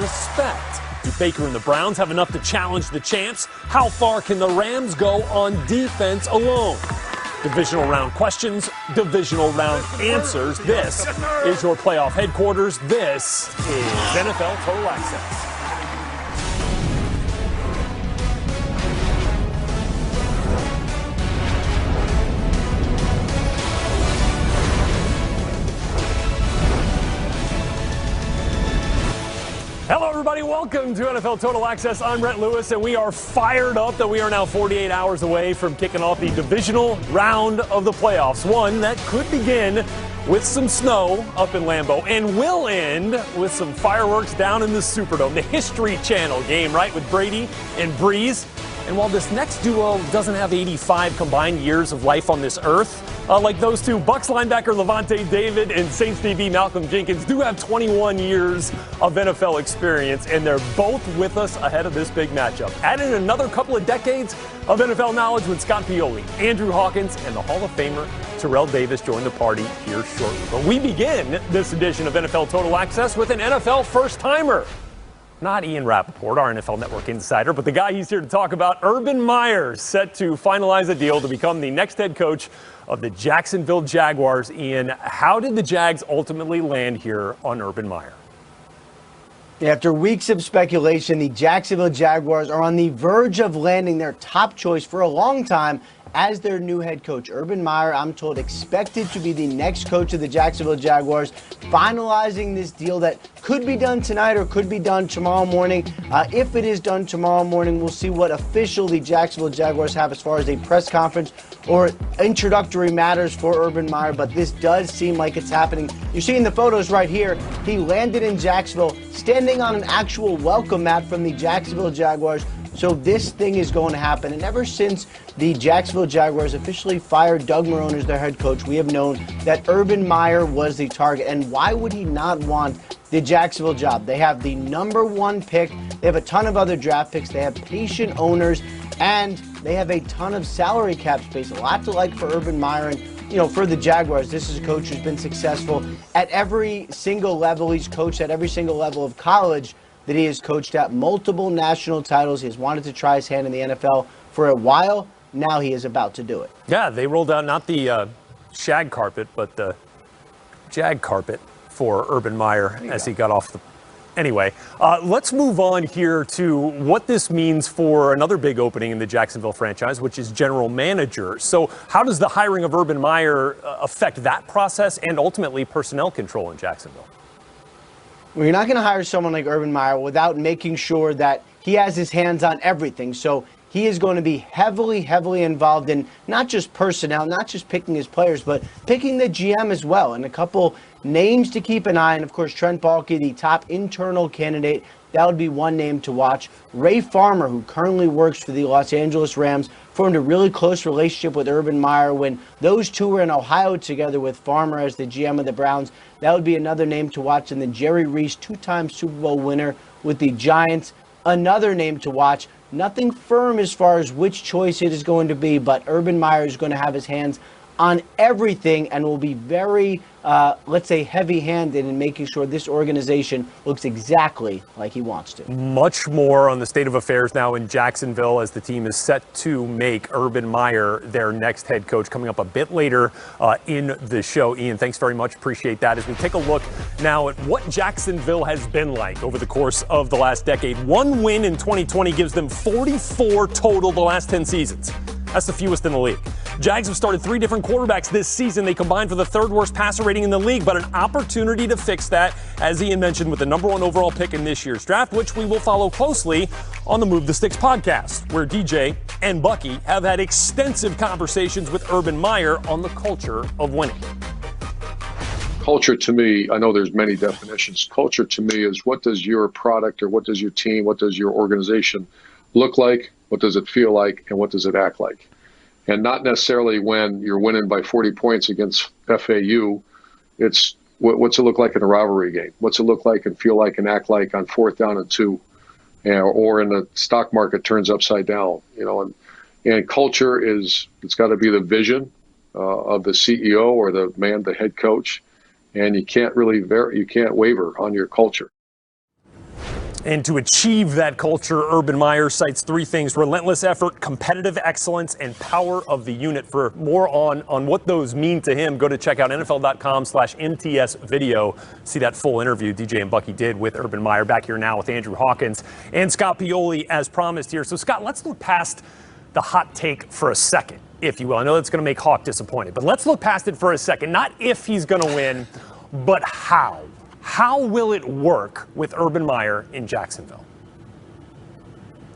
respect. Do Baker and the Browns have enough to challenge the champs? How far can the Rams go on defense alone? Divisional round questions, divisional round answers. This is your playoff headquarters. This is NFL Total Access. Hello, everybody. Welcome to NFL Total Access. I'm Brett Lewis, and we are fired up that we are now 48 hours away from kicking off the divisional round of the playoffs. One that could begin with some snow up in Lambeau and will end with some fireworks down in the Superdome. The History Channel game, right, with Brady and Breeze. And while this next duo doesn't have 85 combined years of life on this earth, like those two, Bucs linebacker Levante David and Saints DB Malcolm Jenkins do have 21 years of NFL experience, and they're both with us ahead of this big matchup. Add in another couple of decades of NFL knowledge when Scott Pioli, Andrew Hawkins, and the Hall of Famer Terrell Davis join the party here shortly. But we begin this edition of NFL Total Access with an NFL first-timer. Not Ian Rappaport, our NFL Network insider, but the guy he's here to talk about, Urban Meyer, set to finalize a deal to become the next head coach of the Jacksonville Jaguars. Ian, how did the Jags ultimately land here on Urban Meyer? After weeks of speculation, the Jacksonville Jaguars are on the verge of landing their top choice for a long time as their new head coach. Urban Meyer, I'm told, expected to be the next coach of the Jacksonville Jaguars, finalizing this deal that could be done tonight or could be done tomorrow morning. If it is done tomorrow morning, we'll see what official the Jacksonville Jaguars have as far as a press conference or introductory matters for Urban Meyer, but this does seem like it's happening. You're seeing the photos right here. He landed in Jacksonville, standing on an actual welcome mat from the Jacksonville Jaguars. So this thing is going to happen. And ever since the Jacksonville Jaguars officially fired Doug Marrone as their head coach, we have known that Urban Meyer was the target. And why would he not want the Jacksonville job? They have the #1 pick. They have a ton of other draft picks. They have patient owners. And they have a ton of salary cap space. A lot to like for Urban Meyer. And, you know, for the Jaguars, this is a coach who's been successful at every single level. He's coached at every single level of college that he has coached at, multiple national titles. He has wanted to try his hand in the NFL for a while. Now he is about to do it. Yeah, they rolled out not the shag carpet, but the jag carpet for Urban Meyer as he got off the... Anyway, let's move on here to what this means for another big opening in the Jacksonville franchise, which is general manager. So how does the hiring of Urban Meyer affect that process and ultimately personnel control in Jacksonville? Well, you're not going to hire someone like Urban Meyer without making sure that he has his hands on everything. So he is going to be heavily involved in not just personnel, not just picking his players, but picking the GM as well. And a couple names to keep an eye on. Of course, Trent Baalke, the top internal candidate. That would be one name to watch. Ray Farmer, who currently works for the Los Angeles Rams, formed a really close relationship with Urban Meyer when those two were in Ohio together with Farmer as the GM of the Browns. That would be another name to watch. And then Jerry Reese, two-time Super Bowl winner with the Giants, another name to watch. Nothing firm as far as which choice it is going to be, but Urban Meyer is going to have his hands on everything and will be very, let's say, heavy-handed in making sure this organization looks exactly like he wants to. Much more on the state of affairs now in Jacksonville as the team is set to make Urban Meyer their next head coach, coming up a bit later in the show. Ian, thanks very much. Appreciate that. As we take a look now at what Jacksonville has been like over the course of the last decade. One win in 2020 gives them 44 total the last 10 seasons. That's the fewest in the league. Jags have started 3 different quarterbacks this season. They combined for the 3rd worst passer rating in the league, but an opportunity to fix that, as Ian mentioned, with the #1 overall pick in this year's draft, which we will follow closely on the Move the Sticks podcast, where DJ and Bucky have had extensive conversations with Urban Meyer on the culture of winning. Culture to me, I know there's many definitions. Culture to me is what does your product or what does your team, what does your organization look like, what does it feel like, and what does it act like? And not necessarily when you're winning by 40 points against FAU. It's what's it look like in a rivalry game? What's it look like and feel like and act like on 4th down and 2, or in the stock market turns upside down? You know, and culture is, it's got to be the vision of the CEO or the head coach, and you can't really you can't waver on your culture. And to achieve that culture, Urban Meyer cites three things: relentless effort, competitive excellence, and power of the unit. For more on what those mean to him, go to check out NFL.com/MTS video. See that full interview DJ and Bucky did with Urban Meyer. Back here now with Andrew Hawkins and Scott Pioli as promised here. So Scott, let's look past the hot take for a second, if you will. I know that's going to make Hawk disappointed, but let's look past it for a second. Not if he's going to win, but how. How will it work with Urban Meyer in Jacksonville?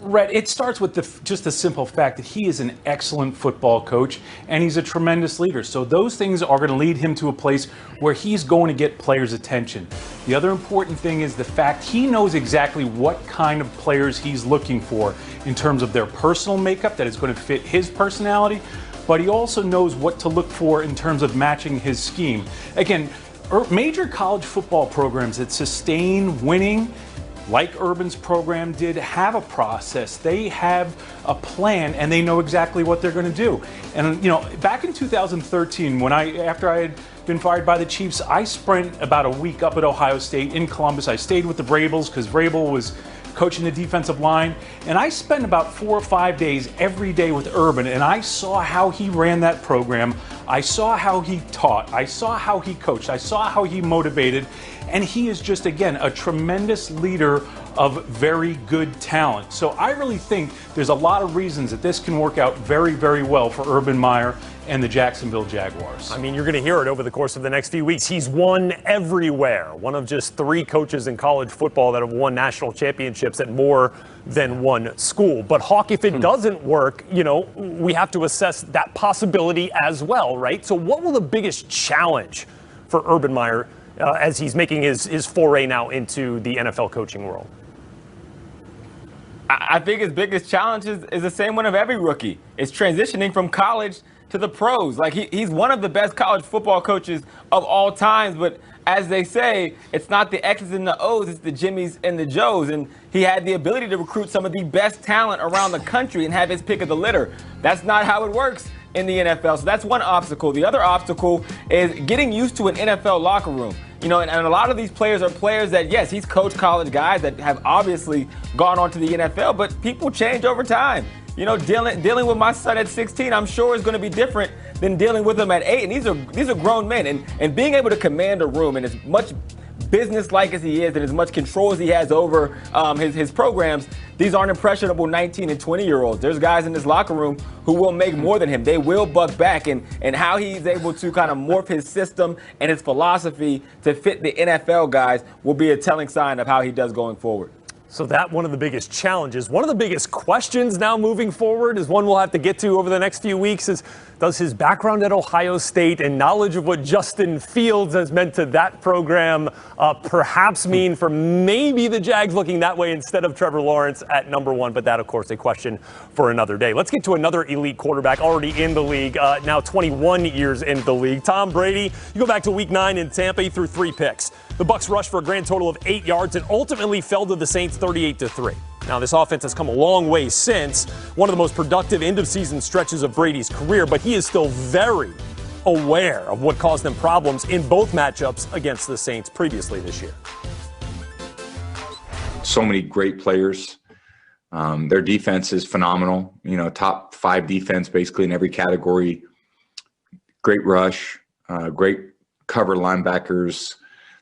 Rhett, it starts with just the simple fact that he is an excellent football coach and he's a tremendous leader. So those things are going to lead him to a place where he's going to get players' attention. The other important thing is the fact he knows exactly what kind of players he's looking for in terms of their personal makeup that is going to fit his personality, but he also knows what to look for in terms of matching his scheme. Again, major college football programs that sustain winning, like Urban's program did, have a process. They have a plan and they know exactly what they're going to do. And back in 2013, after I had been fired by the Chiefs, I spent about a week up at Ohio State in Columbus. I stayed with the Vrabels because Vrabel was coaching the defensive line, and I spent about 4 or 5 days every day with Urban, and I saw how he ran that program. I saw how he taught. I saw how he coached. I saw how he motivated, and he is just, again, a tremendous leader of very good talent. So I really think there's a lot of reasons that this can work out very, very well for Urban Meyer and the Jacksonville Jaguars. I mean, you're going to hear it over the course of the next few weeks. He's won everywhere. One of just 3 coaches in college football that have won national championships at more than one school. But Hawk, if it doesn't work, we have to assess that possibility as well, right? So what will the biggest challenge for Urban Meyer as he's making his foray now into the NFL coaching world? I think his biggest challenge is the same one of every rookie. It's transitioning from college to the pros. Like he's one of the best college football coaches of all times, but as they say, it's not the X's and the O's, it's the Jimmys and the Joes. And he had the ability to recruit some of the best talent around the country and have his pick of the litter. That's not how it works in the NFL. So that's one obstacle. The other obstacle is getting used to an NFL locker room. And a lot of these players are players that, yes, he's coached college guys that have obviously gone on to the NFL, but people change over time. Dealing with my son at 16, I'm sure is going to be different than dealing with him at 8. And these are grown men. And being able to command a room, and as much business-like as he is and as much control as he has over his programs, these aren't impressionable 19 and 20-year-olds. There's guys in this locker room who will make more than him. They will buck back. And how he's able to kind of morph his system and his philosophy to fit the NFL guys will be a telling sign of how he does going forward. So that one of the biggest challenges. One of the biggest questions now moving forward is one we'll have to get to over the next few weeks is, does his background at Ohio State and knowledge of what Justin Fields has meant to that program perhaps mean for maybe the Jags looking that way instead of Trevor Lawrence at number 1? But that, of course, a question for another day. Let's get to another elite quarterback already in the league, now 21 years in the league. Tom Brady, you go back to week 9 in Tampa, he threw 3 picks. The Bucs rushed for a grand total of 8 yards and ultimately fell to the Saints 38-3. Now, this offense has come a long way since, one of the most productive end-of-season stretches of Brady's career, but he is still very aware of what caused them problems in both matchups against the Saints previously this year. So many great players. Their defense is phenomenal. Top 5 defense basically in every category. Great rush, great cover linebackers.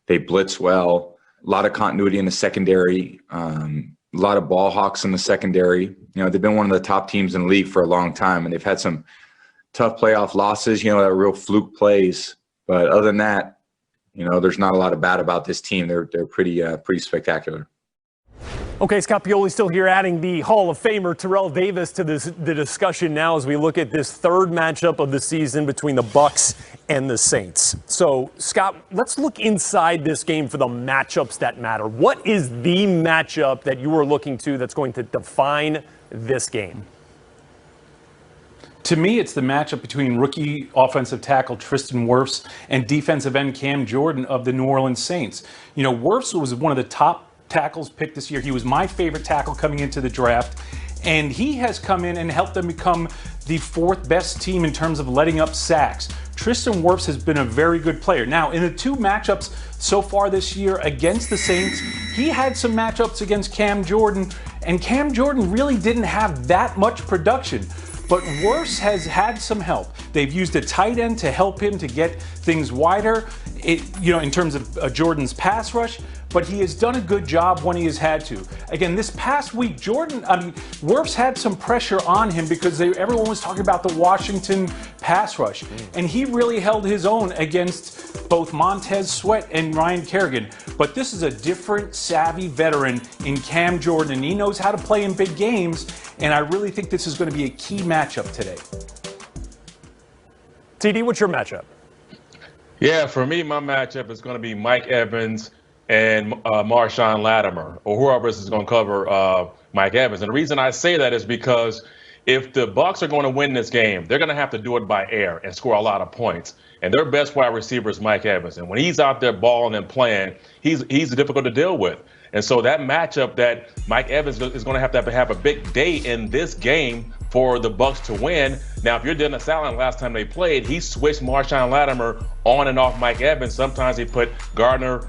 They blitz well. A lot of continuity in the secondary. A lot of ball hawks in the secondary. They've been one of the top teams in the league for a long time, and they've had some tough playoff losses, that are real fluke plays. But other than that, there's not a lot of bad about this team. They're pretty spectacular. Okay, Scott Pioli still here, adding the Hall of Famer Terrell Davis to the discussion now as we look at this third matchup of the season between the Bucs and the Saints. So, Scott, let's look inside this game for the matchups that matter. What is the matchup that you are looking to that's going to define this game? To me, it's the matchup between rookie offensive tackle Tristan Wirfs and defensive end Cam Jordan of the New Orleans Saints. Wirfs was one of the top tackles picked this year. He was my favorite tackle coming into the draft, and he has come in and helped them become the 4th best team in terms of letting up sacks. Tristan Wirfs has been a very good player. Now, in the 2 matchups so far this year against the Saints, he had some matchups against Cam Jordan, and Cam Jordan really didn't have that much production. But Wirfs has had some help. They've used a tight end to help him to get things wider, in terms of Jordan's pass rush. But he has done a good job when he has had to. Again, this past week, Wirfs had some pressure on him because everyone was talking about the Washington pass rush. And he really held his own against both Montez Sweat and Ryan Kerrigan. But this is a different, savvy veteran in Cam Jordan, and he knows how to play in big games. And I really think this is going to be a key matchup today. TD, what's your matchup? Yeah, for me, my matchup is going to be Mike Evans and Marshawn Latimer, or whoever is going to cover Mike Evans. And the reason I say that is because if the Bucs are going to win this game, they're going to have to do it by air and score a lot of points. And their best wide receiver is Mike Evans. And when he's out there balling and playing, he's difficult to deal with. And so that matchup that Mike Evans is going to have a big day in this game for the Bucs to win. Now, if you're Dennis Allen, last time they played, he switched Marshawn Latimer on and off Mike Evans. Sometimes he put Gardner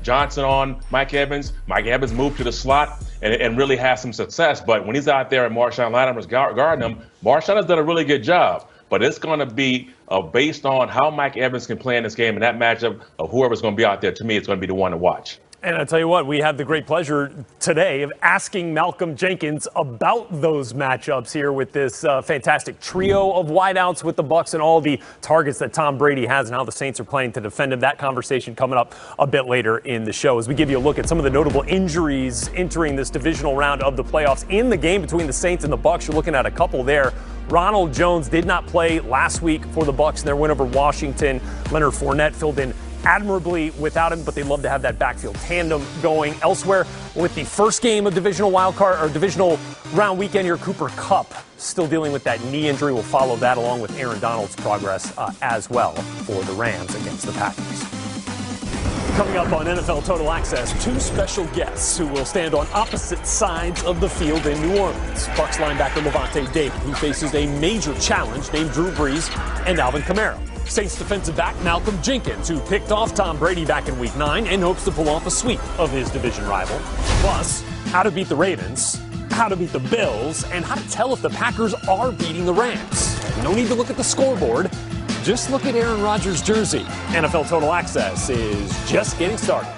Johnson on Mike Evans. Mike Evans moved to the slot and really has some success. But when he's out there and Marshawn Latimer's guarding him, Marshawn has done a really good job. But it's going to be based on how Mike Evans can play in this game, and that matchup of whoever's going to be out there, to me, it's going to be the one to watch. And I'll tell you what, we have the great pleasure today of asking Malcolm Jenkins about those matchups here with this fantastic trio of wideouts with the Bucs and all the targets that Tom Brady has and how the Saints are playing to defend him. That conversation coming up a bit later in the show as we give you a look at some of the notable injuries entering this divisional round of the playoffs. In the game between the Saints and the Bucs, you're looking at a couple there. Ronald Jones did not play last week for the Bucs in their win over Washington. Leonard Fournette filled in admirably without him, but they'd love to have that backfield tandem going. Elsewhere, with the first game of divisional round weekend here, Cooper Kupp still dealing with that knee injury. We'll follow that along with Aaron Donald's progress as well for the Rams against the Packers. Coming up on NFL Total Access, two special guests who will stand on opposite sides of the field in New Orleans. Bucs linebacker Levante David, who faces a major challenge named Drew Brees and Alvin Kamara. Saints defensive back Malcolm Jenkins, who picked off Tom Brady back in Week 9 and hopes to pull off a sweep of his division rival. Plus, how to beat the Ravens, how to beat the Bills, and how to tell if the Packers are beating the Rams. No need to look at the scoreboard. Just look at Aaron Rodgers' jersey. NFL Total Access is just getting started.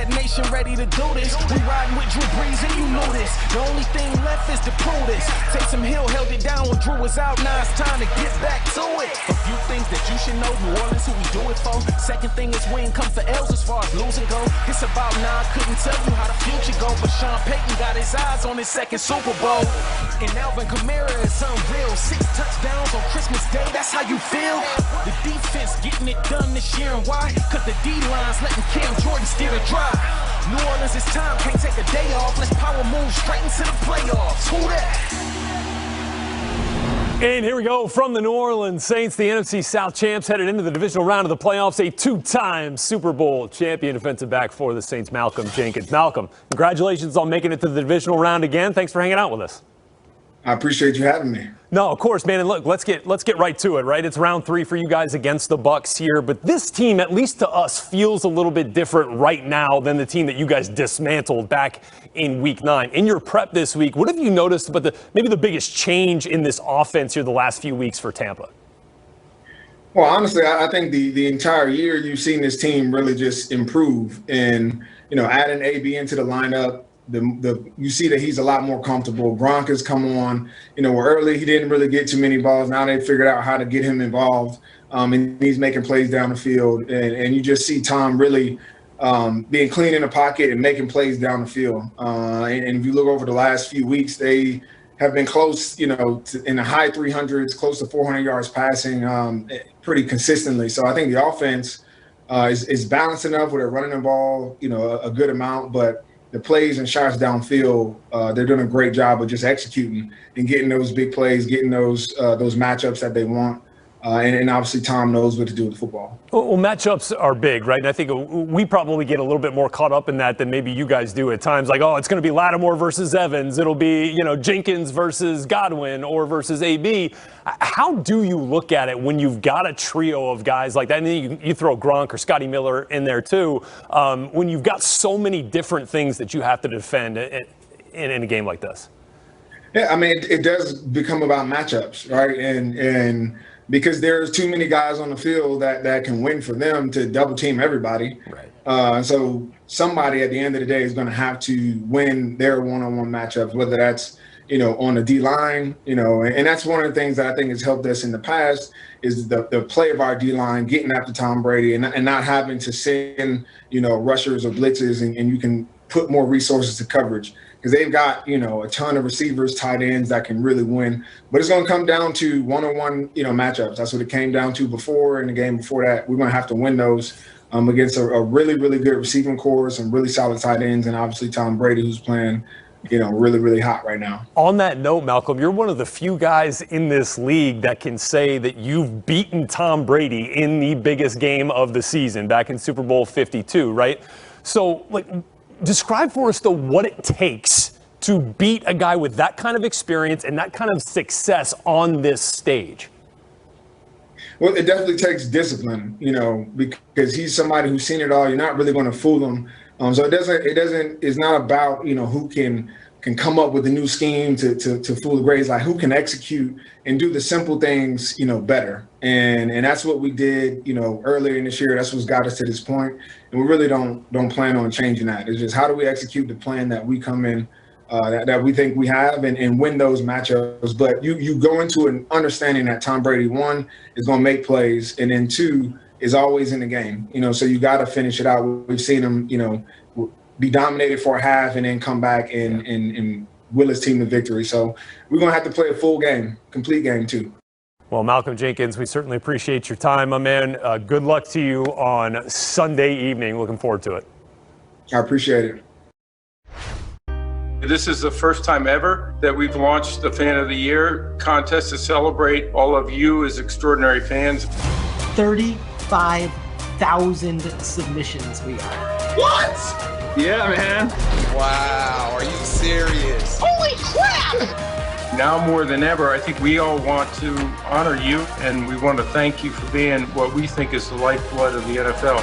Nation ready to do this. We riding with Drew Brees and you know this. The only thing left is to prove this. Taysom Hill held it down when Drew was out. Now it's time to get back to it. A few things that you should know. New Orleans, who we do it for. Second thing is win comes for L's as far as losing go. It's about now. I couldn't tell you how the future go, but Sean Payton got his eyes on his second Super Bowl. And Alvin Kamara is unreal. 6 touchdowns on Christmas Day. That's how you feel. The defense getting it done this year, and why? Cause the D-line's letting Cam Jordan steer the drive. New Orleans, it's time, can't take a day off. Let's power move straight into the playoffs. Who that? And here we go from the New Orleans Saints, the NFC South champs headed into the divisional round of the playoffs. A 2-time Super Bowl champion defensive back for the Saints, Malcolm Jenkins. Malcolm, congratulations on making it to the divisional round again. Thanks for hanging out with us. I appreciate you having me. No, of course, man. And look, let's get right to it, right? It's round 3 for you guys against the Bucs here, but this team, at least to us, feels a little bit different right now than the team that you guys dismantled back in Week 9. In your prep this week, what have you noticed about maybe the biggest change in this offense here the last few weeks for Tampa? Well, honestly, I think the entire year you've seen this team really just improve, and adding AB into the lineup. You see that he's a lot more comfortable. Gronk has come on. Early he didn't really get too many balls. Now they figured out how to get him involved, and he's making plays down the field. And you just see Tom really being clean in the pocket and making plays down the field. And if you look over the last few weeks, they have been close, in the high 300s, close to 400 yards passing, pretty consistently. So I think the offense is balanced enough where they're running the ball, a good amount, but the plays and shots downfield, they're doing a great job of just executing and getting those big plays, getting those matchups that they want. And obviously Tom knows what to do with football. Well, matchups are big, right? And I think we probably get a little bit more caught up in that than maybe you guys do at times. Like, oh, it's going to be Lattimore versus Evans. It'll be, Jenkins versus Godwin or versus AB. How do you look at it when you've got a trio of guys like that? And then you throw Gronk or Scotty Miller in there too. When you've got so many different things that you have to defend in a game like this. Yeah, I mean, it does become about matchups, right? And because there's too many guys on the field that can win for them to double team everybody. Right. So somebody at the end of the day is going to have to win their one-on-one matchups, whether that's, on the D-line, and that's one of the things that I think has helped us in the past is the play of our D-line, getting after Tom Brady and not having to send, rushers or blitzes, and you can put more resources to coverage. Because they've got, a ton of receivers, tight ends that can really win. But it's going to come down to one-on-one, matchups. That's what it came down to before. In the game before that, we're going to have to win those against a really, really good receiving core, some really solid tight ends, and obviously Tom Brady, who's playing, really, really hot right now. On that note, Malcolm, you're one of the few guys in this league that can say that you've beaten Tom Brady in the biggest game of the season back in Super Bowl 52, right? So, describe for us, though, what it takes to beat a guy with that kind of experience and that kind of success on this stage. Well, it definitely takes discipline, because he's somebody who's seen it all. You're not really going to fool him. So it's not about, who can come up with a new scheme to fool the grades, like who can execute and do the simple things, better. And that's what we did, earlier in this year. That's what's got us to this point. And we really don't plan on changing that. It's just how do we execute the plan that we come in, that we think we have and win those matchups. But you go into an understanding that Tom Brady, one, is going to make plays, and then two, is always in the game. So you got to finish it out. We've seen him, be dominated for a half and then come back and will his team to victory. So we're going to have to play a full game, complete game too. Well, Malcolm Jenkins, we certainly appreciate your time, my man. Good luck to you on Sunday evening. Looking forward to it. I appreciate it. This is the first time ever that we've launched the Fan of the Year contest to celebrate all of you as extraordinary fans. 35,000 submissions we got. What? Yeah, man. Wow, are you serious? Holy crap! Now more than ever, I think we all want to honor you, and we want to thank you for being what we think is the lifeblood of the NFL.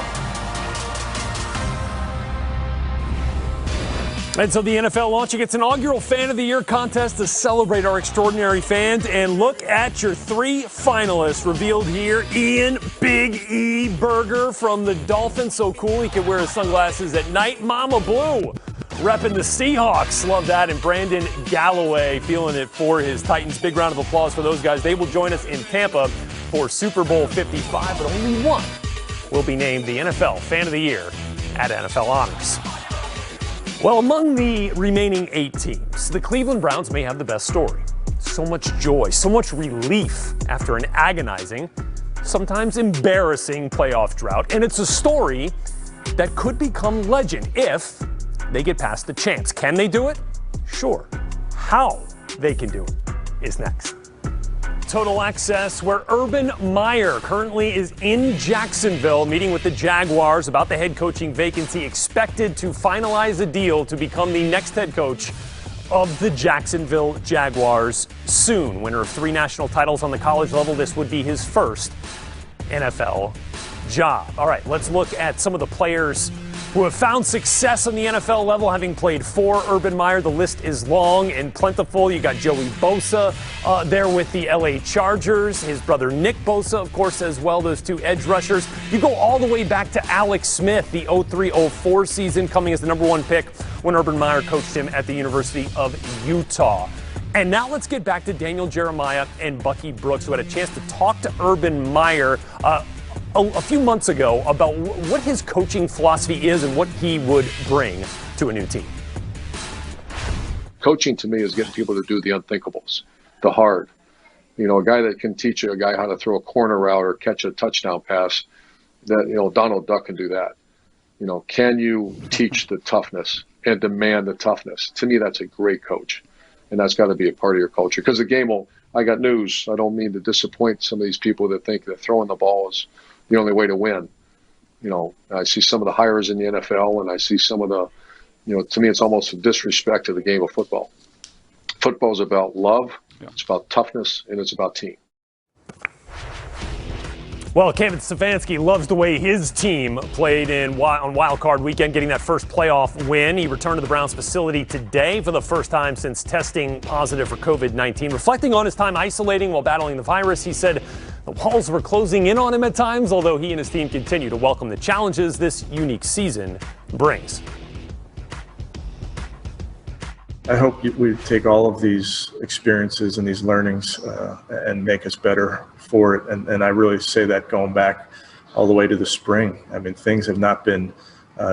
And so the NFL launching its inaugural Fan of the Year contest to celebrate our extraordinary fans. And look at your three finalists revealed here. Ian Big E Berger from the Dolphins. So cool, he can wear his sunglasses at night. Mama Blue repping the Seahawks. Love that. And Brandon Galloway feeling it for his Titans. Big round of applause for those guys. They will join us in Tampa for Super Bowl 55, but only one will be named the NFL Fan of the Year at NFL Honors. Well, among the remaining 8 teams, the Cleveland Browns may have the best story. So much joy, so much relief after an agonizing, sometimes embarrassing playoff drought. And it's a story that could become legend if they get past the chance. Can they do it? Sure. How they can do it is next. Total Access, where Urban Meyer currently is in Jacksonville meeting with the Jaguars about the head coaching vacancy, expected to finalize a deal to become the next head coach of the Jacksonville Jaguars soon. Winner of 3 national titles on the college level, this would be his first NFL job. All right, let's look at some of the players who have found success on the NFL level, having played for Urban Meyer. The list is long and plentiful. You got Joey Bosa there with the LA Chargers. His brother Nick Bosa, of course, as well, those 2 edge rushers. You go all the way back to Alex Smith, the 03-04 season, coming as the #1 pick when Urban Meyer coached him at the University of Utah. And now let's get back to Daniel Jeremiah and Bucky Brooks, who had a chance to talk to Urban Meyer a few months ago about what his coaching philosophy is and what he would bring to a new team. Coaching to me is getting people to do the unthinkables, the hard. A guy that can teach a guy how to throw a corner route or catch a touchdown pass, that, Donald Duck can do that. Can you teach the toughness and demand the toughness? To me, that's a great coach. And that's got to be a part of your culture, because the game will I got news. I don't mean to disappoint some of these people that think that throwing the ball is the only way to win. I see some of the hires in the NFL, and I see some of the, to me, it's almost a disrespect to the game of football. Football is about love, it's about toughness, and it's about team. Well, Kevin Stefanski loves the way his team played on Wild Card Weekend, getting that first playoff win. He returned to the Browns facility today for the first time since testing positive for COVID-19. Reflecting on his time isolating while battling the virus, he said the walls were closing in on him at times, although he and his team continue to welcome the challenges this unique season brings. I hope we take all of these experiences and these learnings and make us better for it. And I really say that going back all the way to the spring. I mean, things have not been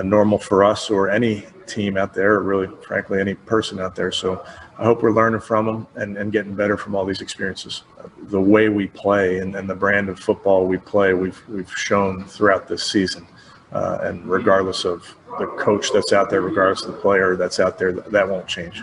normal for us or any team out there, or really, frankly, any person out there. So I hope we're learning from them and getting better from all these experiences. The way we play and the brand of football we play, we've shown throughout this season. And regardless of the coach that's out there, regardless of the player that's out there, that won't change.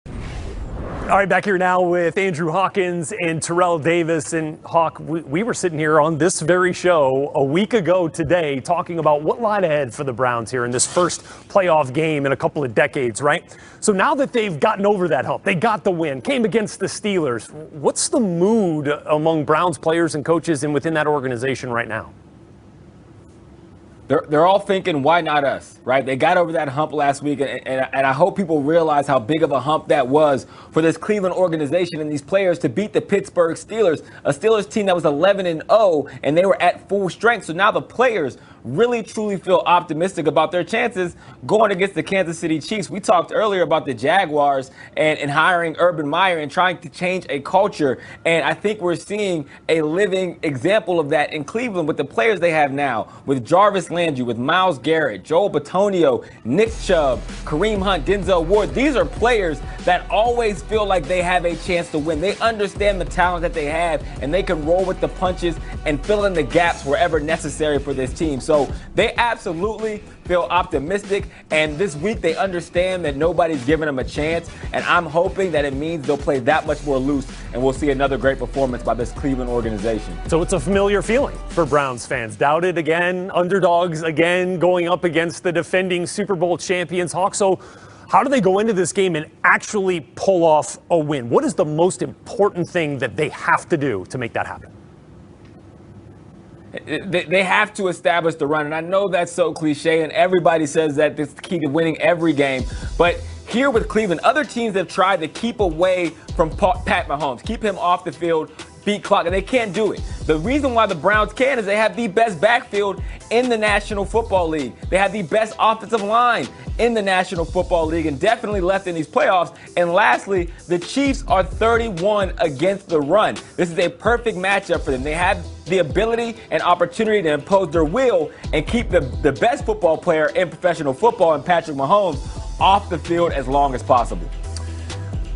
All right, back here now with Andrew Hawkins and Terrell Davis. And Hawk, we were sitting here on this very show a week ago today talking about what lied ahead for the Browns here in this first playoff game in a couple of decades, right? So now that they've gotten over that hump, they got the win, came against the Steelers. What's the mood among Browns players and coaches and within that organization right now? They're all thinking, why not us, right? They got over that hump last week, and I hope people realize how big of a hump that was for this Cleveland organization and these players to beat the Pittsburgh Steelers, a Steelers team that was 11-0, and they were at full strength. So now the players really truly feel optimistic about their chances going against the Kansas City Chiefs. We talked earlier about the Jaguars and hiring Urban Meyer and trying to change a culture. And I think we're seeing a living example of that in Cleveland with the players they have now, with Jarvis Landry, with Myles Garrett, Joel Bitonio, Nick Chubb, Kareem Hunt, Denzel Ward. These are players that always feel like they have a chance to win. They understand the talent that they have, and they can roll with the punches and fill in the gaps wherever necessary for this team. So they absolutely feel optimistic, and this week they understand that nobody's giving them a chance, and I'm hoping that it means they'll play that much more loose, and we'll see another great performance by this Cleveland organization. So it's a familiar feeling for Browns fans. Doubted again, underdogs again, going up against the defending Super Bowl champions. Hawk, so how do they go into this game and actually pull off a win? What is the most important thing that they have to do to make that happen? They have to establish the run, and I know that's so cliche, and everybody says that it's the key to winning every game. But here with Cleveland, other teams have tried to keep away from Pat Mahomes, keep him off the field, beat clock, and they can't do it. The reason why the Browns can is they have the best backfield in the National Football League. They have the best offensive line in the National Football League, and definitely left in these playoffs. And lastly, the Chiefs are 31 against the run. This is a perfect matchup for them. They have the ability and opportunity to impose their will and keep the best football player in professional football, and Patrick Mahomes, off the field as long as possible.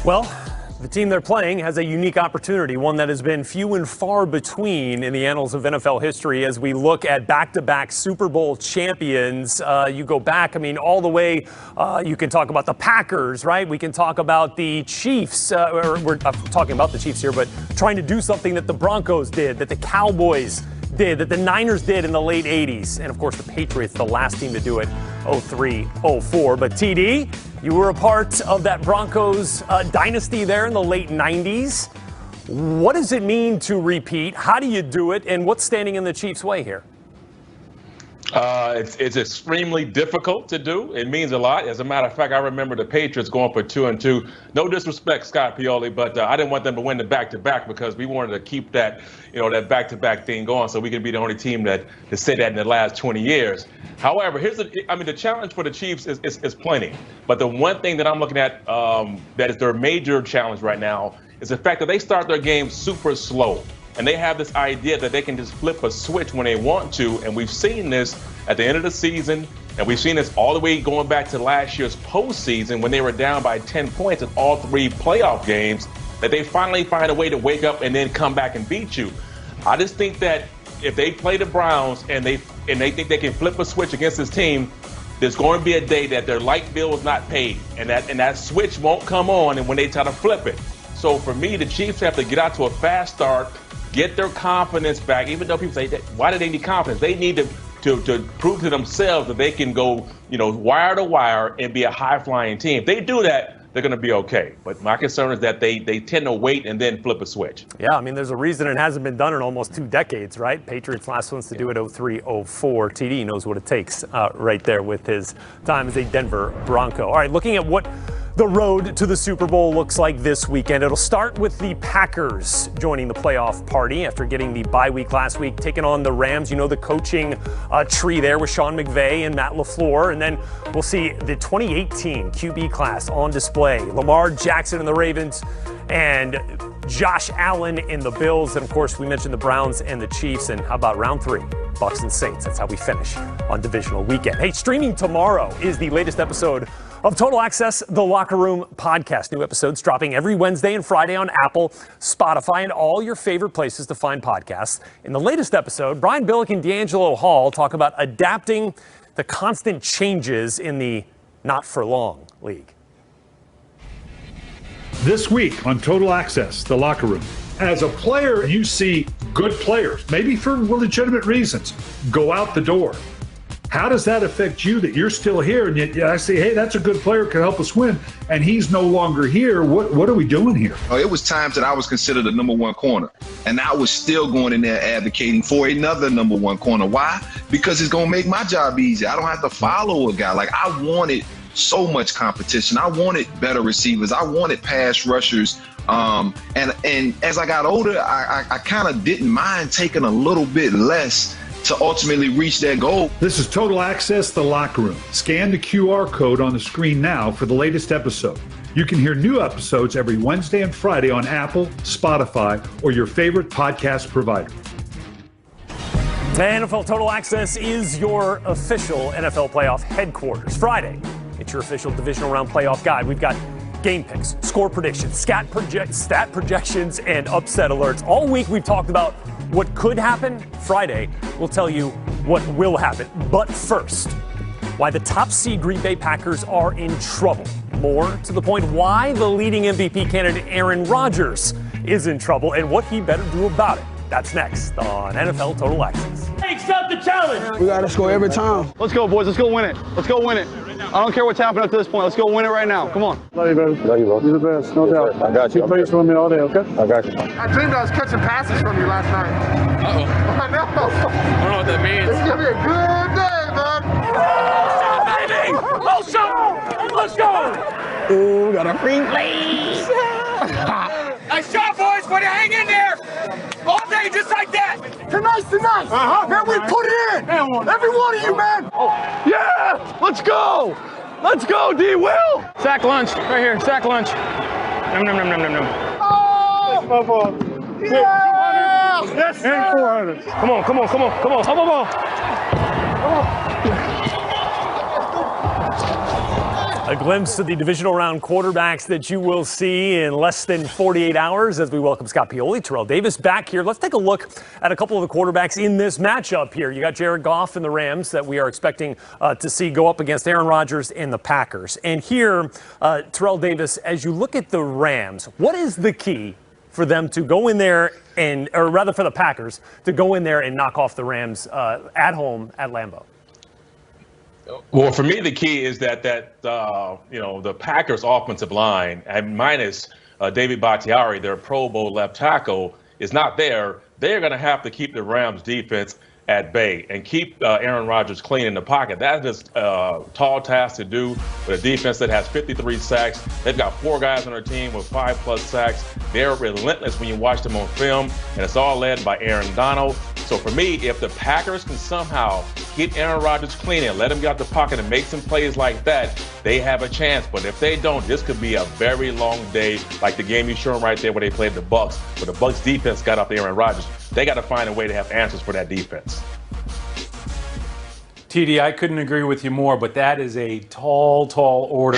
Well, the team they're playing has a unique opportunity, one that has been few and far between in the annals of NFL history as we look at back-to-back Super Bowl champions. You go back, all the way, you can talk about the Packers, right? We can talk about the Chiefs. We're talking about the Chiefs here, but trying to do something that the Broncos did, that the Cowboys did, that the Niners did in the late 80s. And, of course, the Patriots, the last team to do it, 03, 04. But, TD, you were a part of that Broncos dynasty there in the late 90s. What does it mean to repeat? How do you do it? And what's standing in the Chiefs' way here? It's extremely difficult to do. It means a lot. As a matter of fact, I remember the Patriots going for 2-2. No disrespect, Scott Pioli, but I didn't want them to win the back-to-back because we wanted to keep that, that back-to-back thing going so we could be the only team that said that in the last 20 years. However, the challenge for the Chiefs is plenty. But the one thing that I'm looking at that is their major challenge right now is the fact that they start their game super slow. And they have this idea that they can just flip a switch when they want to. And we've seen this at the end of the season. And we've seen this all the way going back to last year's postseason when they were down by 10 points in all 3 playoff games, that they finally find a way to wake up and then come back and beat you. I just think that if they play the Browns and they think they can flip a switch against this team, there's going to be a day that their light bill is not paid. And that switch won't come on and when they try to flip it. So for me, the Chiefs have to get out to a fast start, get their confidence back. Even though people say, why do they need confidence? They need to prove to themselves that they can go, wire to wire and be a high-flying team. If they do that, they're going to be okay. But my concern is that they tend to wait and then flip a switch. Yeah, I mean, there's a reason it hasn't been done in almost 2 decades, right? Patriots last ones to do it 03, 04. TD knows what it takes right there with his time as a Denver Bronco. All right, looking at what the road to the Super Bowl looks like this weekend. It'll start with the Packers joining the playoff party after getting the bye week last week, taking on the Rams. The coaching tree there with Sean McVay and Matt LaFleur. And then we'll see the 2018 QB class on display. Lamar Jackson and the Ravens and Josh Allen in the Bills. And, of course, we mentioned the Browns and the Chiefs. And how about round 3? Bucs and Saints. That's how we finish on Divisional Weekend. Hey, streaming tomorrow is the latest episode of Total Access, the Locker Room podcast. New episodes dropping every Wednesday and Friday on Apple, Spotify, and all your favorite places to find podcasts. In the latest episode, Brian Billick and D'Angelo Hall talk about adapting the constant changes in the not-for-long league. This week on Total Access, the Locker Room. As a player, you see good players, maybe for legitimate reasons, go out the door. How does that affect you that you're still here? And yet I say, hey, that's a good player, can help us win, and he's no longer here. What are we doing here? It was times that I was considered a number 1 corner, and I was still going in there advocating for another number 1 corner. Why? Because it's going to make my job easy. I don't have to follow a guy. Like, I wanted so much competition. I wanted better receivers. I wanted pass rushers. And as I got older, I kind of didn't mind taking a little bit less to ultimately reach that goal. This is Total Access, the Locker Room. Scan the QR code on the screen now for the latest episode. You can hear new episodes every Wednesday and Friday on Apple, Spotify, or your favorite podcast provider. NFL Total Access is your official NFL playoff headquarters. Friday, it's your official divisional round playoff guide. We've got game picks, score predictions, stat projections, and upset alerts. All week we've talked about what could happen. Friday, we'll tell you what will happen. But first, why the top seed Green Bay Packers are in trouble. More to the point, why the leading MVP candidate Aaron Rodgers is in trouble and what he better do about it. That's next on NFL Total Access. Accept the challenge. We got to score every time. Let's go, boys. Let's go win it. Let's go win it. I don't care what's happened up to this point. Let's go win it right now. Come on. Love you, baby. Love you, bro. You're the best, no doubt. I got you. Keep playing for me all day, okay? I got you. I dreamed I was catching passes from you last night. Uh-oh. I know. I don't know what that means. It's going to be a good day, man. Baby! Let's go! Let's go! Ooh, we got a free Nice shot, boys. Way to hang in there. All day, just like that. Tonight's the night. Man, we put it in. Every one of you, man. Yeah! Let's go! Let's go, D. Will! Sack lunch. Right here. Sack lunch. Num, num, num, num, num, num. Oh! My fault. Yeah! Yes, and 400. Come on, come on, come on, come on. Come on. A glimpse of the divisional round quarterbacks that you will see in less than 48 hours as we welcome Scott Pioli, Terrell Davis back here. Let's take a look at a couple of the quarterbacks in this matchup here. You got Jared Goff and the Rams that we are expecting to see go up against Aaron Rodgers and the Packers. And here, Terrell Davis, as you look at the Rams, what is the key for them to go in there or rather for the Packers to go in there and knock off the Rams at home at Lambeau? Well, for me, the key is that the Packers' offensive line, and minus David Bakhtiari, their Pro Bowl left tackle, is not there. They're going to have to keep the Rams' defense at bay and keep Aaron Rodgers clean in the pocket. That is a tall task to do with a defense that has 53 sacks. They've got 4 guys on their team with 5+ sacks. They're relentless when you watch them on film, and it's all led by Aaron Donald. So for me, if the Packers can somehow get Aaron Rodgers clean and let him get out the pocket and make some plays like that, they have a chance. But if they don't, this could be a very long day, like the game you showed right there where they played the Bucs, where the Bucs defense got off Aaron Rodgers. They got to find a way to have answers for that defense. TD, I couldn't agree with you more, but that is a tall order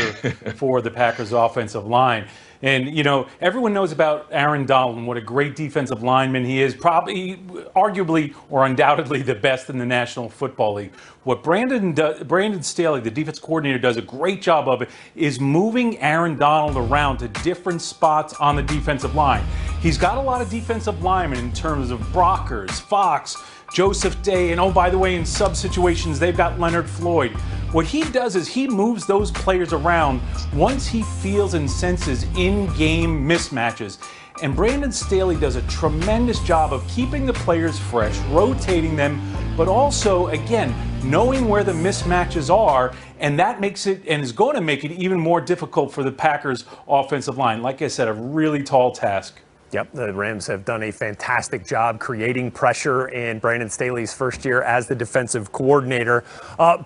for the Packers offensive line. And, you know, everyone knows about Aaron Donald and what a great defensive lineman he is, probably, arguably, or undoubtedly the best in the National Football League. What Brandon Staley, the defense coordinator, does a great job of is moving Aaron Donald around to different spots on the defensive line. He's got a lot of defensive linemen in terms of Brockers, Fox, Joseph Day, and oh, by the way, in sub situations, they've got Leonard Floyd. What he does is he moves those players around once he feels and senses in-game mismatches. And Brandon Staley does a tremendous job of keeping the players fresh, rotating them, but also, again, knowing where the mismatches are, and that makes it, and is going to make it even more difficult for the Packers' offensive line. Like I said, a really tall task. Yep, the Rams have done a fantastic job creating pressure in Brandon Staley's first year as the defensive coordinator.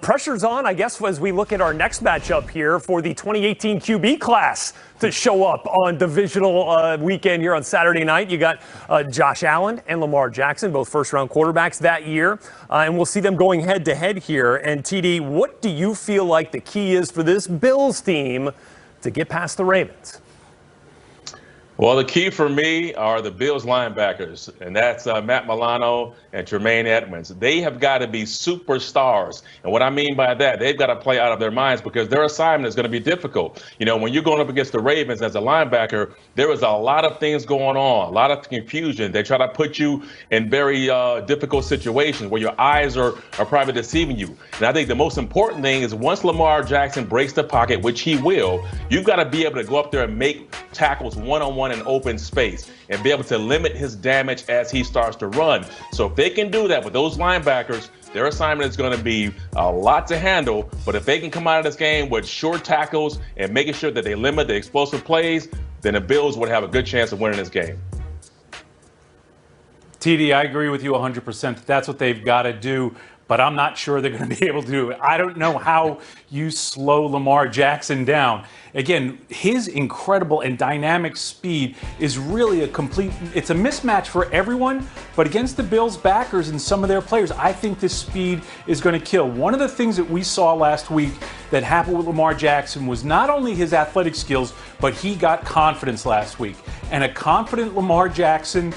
Pressure's on, I guess, as we look at our next matchup here for the 2018 QB class to show up on divisional weekend here on Saturday night. You got Josh Allen and Lamar Jackson, both first-round quarterbacks that year, and we'll see them going head-to-head here. And TD, what do you feel like the key is for this Bills team to get past the Ravens? Well, the key for me are the Bills linebackers, and that's Matt Milano and Tremaine Edmonds. They have got to be superstars. And what I mean by that, they've got to play out of their minds because their assignment is going to be difficult. You know, when you're going up against the Ravens as a linebacker, there is a lot of things going on, a lot of confusion. They try to put you in very difficult situations where your eyes are probably deceiving you. And I think the most important thing is once Lamar Jackson breaks the pocket, which he will, you've got to be able to go up there and make tackles one-on-one in open space and be able to limit his damage as he starts to run. So if they can do that with those linebackers, their assignment is going to be a lot to handle. But if they can come out of this game with short tackles and making sure that they limit the explosive plays, then the Bills would have a good chance of winning this game. TD, I agree with you 100%. That's what they've got to do. But I'm not sure they're going to be able to do it. I don't know how you slow Lamar Jackson down. Again, his incredible and dynamic speed is really it's a mismatch for everyone, but against the Bills backers and some of their players, I think this speed is going to kill. One of the things that we saw last week that happened with Lamar Jackson was not only his athletic skills, but he got confidence last week. And a confident Lamar Jackson,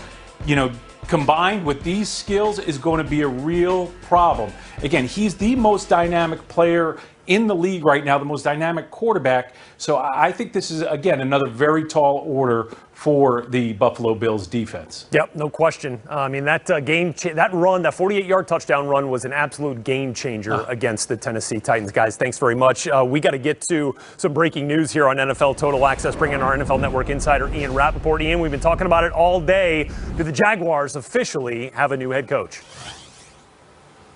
you know, combined with these skills is going to be a real problem. Again, he's the most dynamic player in the league right now, the most dynamic quarterback. So I think this is, again, another very tall order for the Buffalo Bills defense. Yep, no question. I mean, that that 48-yard touchdown run was an absolute game changer against the Tennessee Titans. Guys, thanks very much. We got to get to some breaking news here on NFL Total Access. Bring in our NFL Network insider, Ian Rappaport. Ian, we've been talking about it all day. Do the Jaguars officially have a new head coach?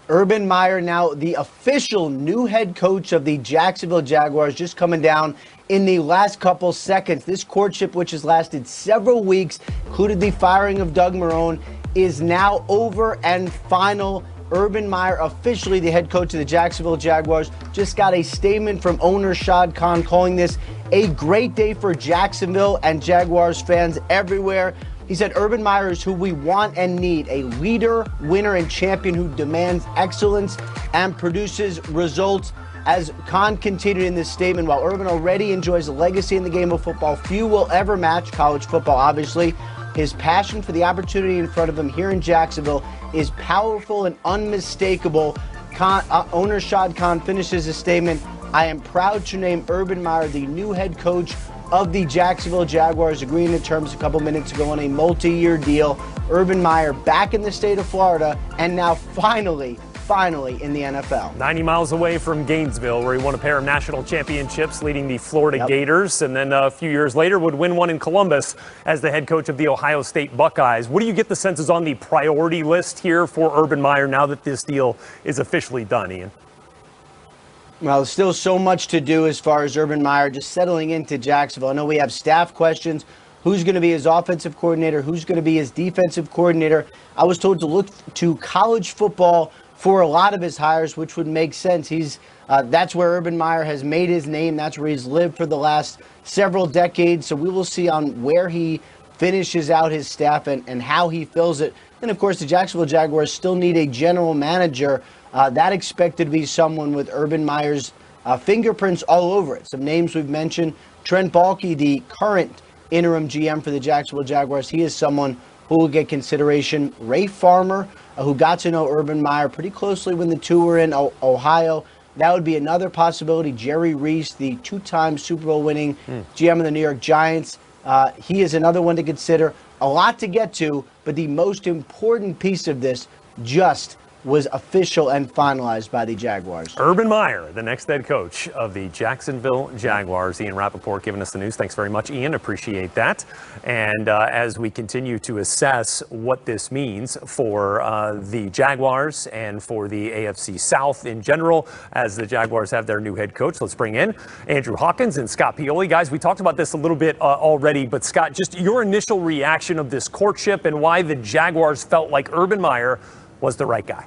Urban Meyer, now the official new head coach of the Jacksonville Jaguars, just coming down in the last couple seconds. This courtship, which has lasted several weeks, included the firing of Doug Marrone, is now over and final. Urban Meyer, officially the head coach of the Jacksonville Jaguars, just got a statement from owner Shad Khan calling this a great day for Jacksonville and Jaguars fans everywhere. He said Urban Meyer is who we want and need, a leader, winner, and champion who demands excellence and produces results. As Khan continued in this statement, while Urban already enjoys a legacy in the game of football, few will ever match college football, obviously. His passion for the opportunity in front of him here in Jacksonville is powerful and unmistakable. Owner Shad Khan finishes his statement, I am proud to name Urban Meyer the new head coach of the Jacksonville Jaguars, agreeing to terms a couple minutes ago on a multi-year deal. Urban Meyer back in the state of Florida and now finally in the NFL. 90 miles away from Gainesville, where he won a pair of national championships leading the Florida Gators, and then a few years later would win one in Columbus as the head coach of the Ohio State Buckeyes. What do you get the sense is on the priority list here for Urban Meyer now that this deal is officially done, Ian? Well, there's still so much to do as far as Urban Meyer just settling into Jacksonville. I know we have staff questions. Who's going to be his offensive coordinator? Who's going to be his defensive coordinator? I was told to look to college football for a lot of his hires, which would make sense. That's where Urban Meyer has made his name. That's where he's lived for the last several decades. So we will see on where he finishes out his staff and how he fills it. And, of course, the Jacksonville Jaguars still need a general manager. That expected to be someone with Urban Meyer's fingerprints all over it. Some names we've mentioned. Trent Baalke, the current interim GM for the Jacksonville Jaguars. He is someone who will get consideration. Ray Farmer, who got to know Urban Meyer pretty closely when the two were in Ohio. That would be another possibility. Jerry Reese, the two-time Super Bowl winning GM of the New York Giants. He is another one to consider. A lot to get to, but the most important piece of this just was official and finalized by the Jaguars. Urban Meyer, the next head coach of the Jacksonville Jaguars. Ian Rappaport giving us the news. Thanks very much, Ian. Appreciate that. And as we continue to assess what this means for the Jaguars and for the AFC South in general, as the Jaguars have their new head coach, let's bring in Andrew Hawkins and Scott Pioli. Guys, we talked about this a little bit already, but Scott, just your initial reaction of this courtship and why the Jaguars felt like Urban Meyer was the right guy.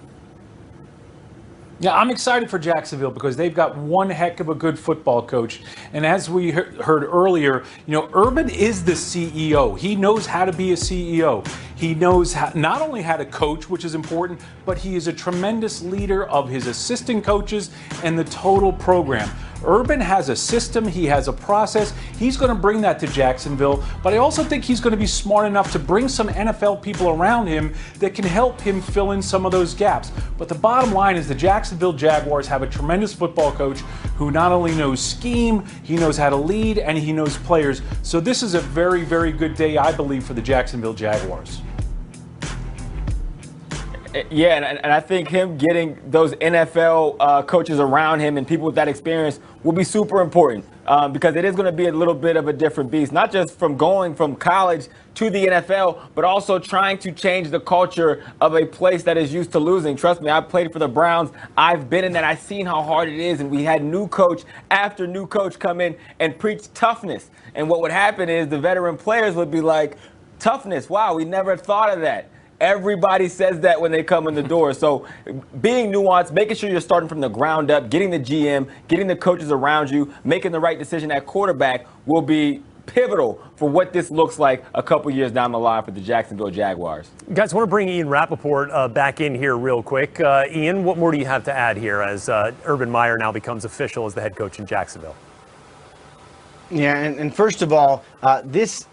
Yeah, I'm excited for Jacksonville because they've got one heck of a good football coach. And as we heard earlier, Urban is the CEO. He knows how to be a CEO. He knows not only how to coach, which is important, but he is a tremendous leader of his assistant coaches and the total program. Urban has a system, he has a process. He's going to bring that to Jacksonville, but I also think he's going to be smart enough to bring some NFL people around him that can help him fill in some of those gaps. But the bottom line is the Jacksonville Jaguars have a tremendous football coach who not only knows scheme, he knows how to lead, and he knows players. So this is a very, very good day, I believe, for the Jacksonville Jaguars. Yeah, and I think him getting those NFL coaches around him and people with that experience will be super important because it is going to be a little bit of a different beast, not just from going from college to the NFL, but also trying to change the culture of a place that is used to losing. Trust me, I played for the Browns. I've been in that. I've seen how hard it is, and we had new coach after new coach come in and preach toughness. And what would happen is the veteran players would be like, toughness, wow, we never thought of that. Everybody says that when they come in the door. So being nuanced, making sure you're starting from the ground up, getting the GM, getting the coaches around you, making the right decision at quarterback will be pivotal for what this looks like a couple years down the line for the Jacksonville Jaguars. Guys, I want to bring Ian Rappaport back in here real quick. Ian, what more do you have to add here as Urban Meyer now becomes official as the head coach in Jacksonville? Yeah, and first of all, this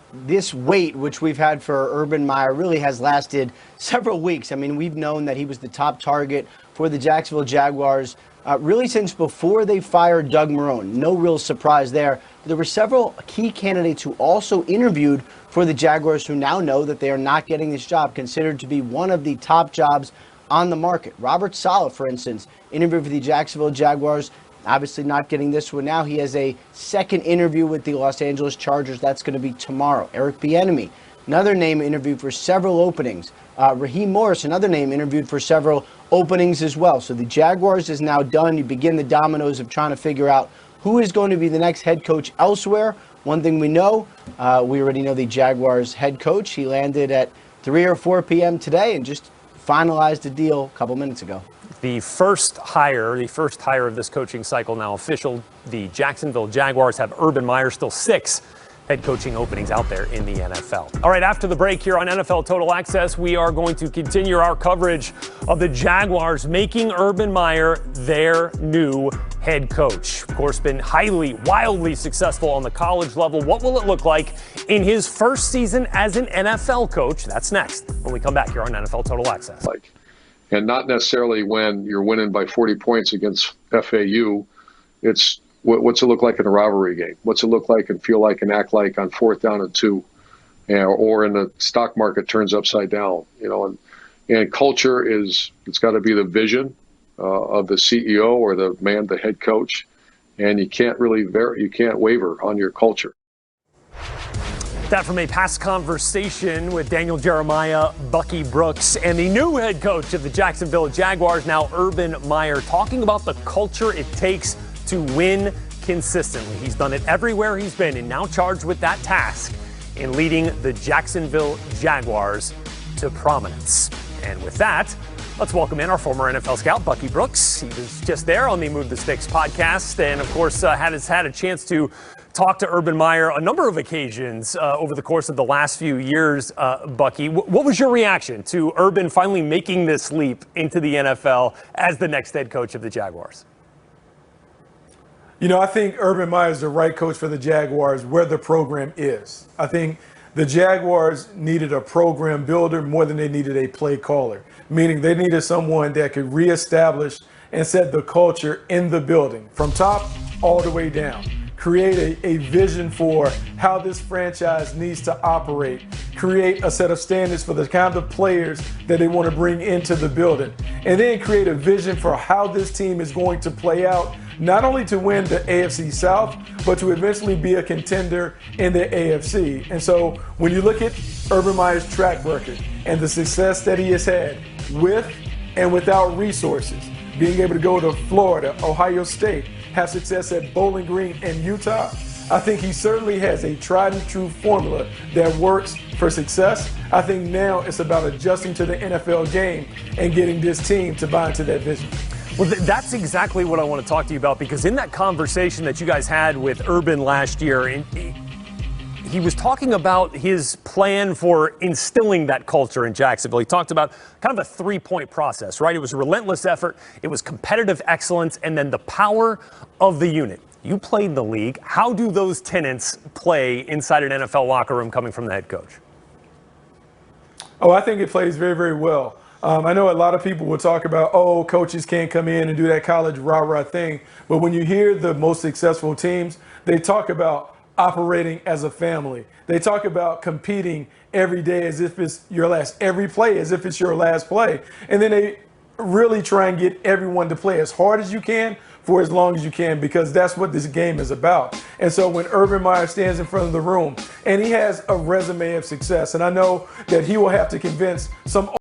wait, which we've had for Urban Meyer, really has lasted several weeks. I mean, we've known that he was the top target for the Jacksonville Jaguars really since before they fired Doug Marrone. No real surprise there. There were several key candidates who also interviewed for the Jaguars who now know that they are not getting this job, considered to be one of the top jobs on the market. Robert Saleh, for instance, interviewed for the Jacksonville Jaguars. Obviously not getting this one now. He has a second interview with the Los Angeles Chargers. That's going to be tomorrow. Eric Bieniemy, another name interviewed for several openings. Raheem Morris, another name interviewed for several openings as well. So the Jaguars is now done. You begin the dominoes of trying to figure out who is going to be the next head coach elsewhere. One thing we know, we already know the Jaguars head coach. He landed at 3 or 4 p.m. today and just finalized a deal a couple minutes ago. The first hire of this coaching cycle now official. The Jacksonville Jaguars have Urban Meyer, still 6 head coaching openings out there in the NFL. All right, after the break here on NFL Total Access, we are going to continue our coverage of the Jaguars making Urban Meyer their new head coach. Of course, been wildly successful on the college level. What will it look like in his first season as an NFL coach? That's next when we come back here on NFL Total Access. And not necessarily when you're winning by 40 points against FAU. It's what's it look like in a rivalry game? What's it look like and feel like and act like on 4th down and 2, or in the stock market turns upside down? And culture it's got to be the vision of the CEO or the head coach, and you can't waver on your culture. That from a past conversation with Daniel Jeremiah, Bucky Brooks, and the new head coach of the Jacksonville Jaguars, now Urban Meyer, talking about the culture it takes to win consistently. He's done it everywhere he's been and now charged with that task in leading the Jacksonville Jaguars to prominence. And with that, let's welcome in our former NFL scout, Bucky Brooks. He was just there on the Move the Sticks podcast and, of course, has had a chance to talk to Urban Meyer a number of occasions over the course of the last few years. Bucky, what was your reaction to Urban finally making this leap into the NFL as the next head coach of the Jaguars? I think Urban Meyer is the right coach for the Jaguars where the program is. I think the Jaguars needed a program builder more than they needed a play caller, meaning they needed someone that could reestablish and set the culture in the building from top all the way down. Create a vision for how this franchise needs to operate, create a set of standards for the kind of players that they want to bring into the building, and then create a vision for how this team is going to play out, not only to win the AFC South, but to eventually be a contender in the AFC. And so when you look at Urban Meyer's track record and the success that he has had with and without resources, being able to go to Florida, Ohio State, have success at Bowling Green and Utah, I think he certainly has a tried and true formula that works for success. I think now it's about adjusting to the NFL game and getting this team to buy into that vision. Well, that's exactly what I want to talk to you about, because in that conversation that you guys had with Urban last year, he was talking about his plan for instilling that culture in Jacksonville. He talked about kind of a three-point process, right? It was a relentless effort, it was competitive excellence, and then the power of the unit. You played in the league. How do those tenets play inside an NFL locker room coming from the head coach? Oh, I think it plays very, very well. I know a lot of people will talk about, coaches can't come in and do that college rah-rah thing. But when you hear the most successful teams, they talk about operating as a family. They talk about competing every day as if it's your last, every play as if it's your last play. And then they really try and get everyone to play as hard as you can for as long as you can, because that's what this game is about. And so when Urban Meyer stands in front of the room and he has a resume of success, and I know that he will have to convince some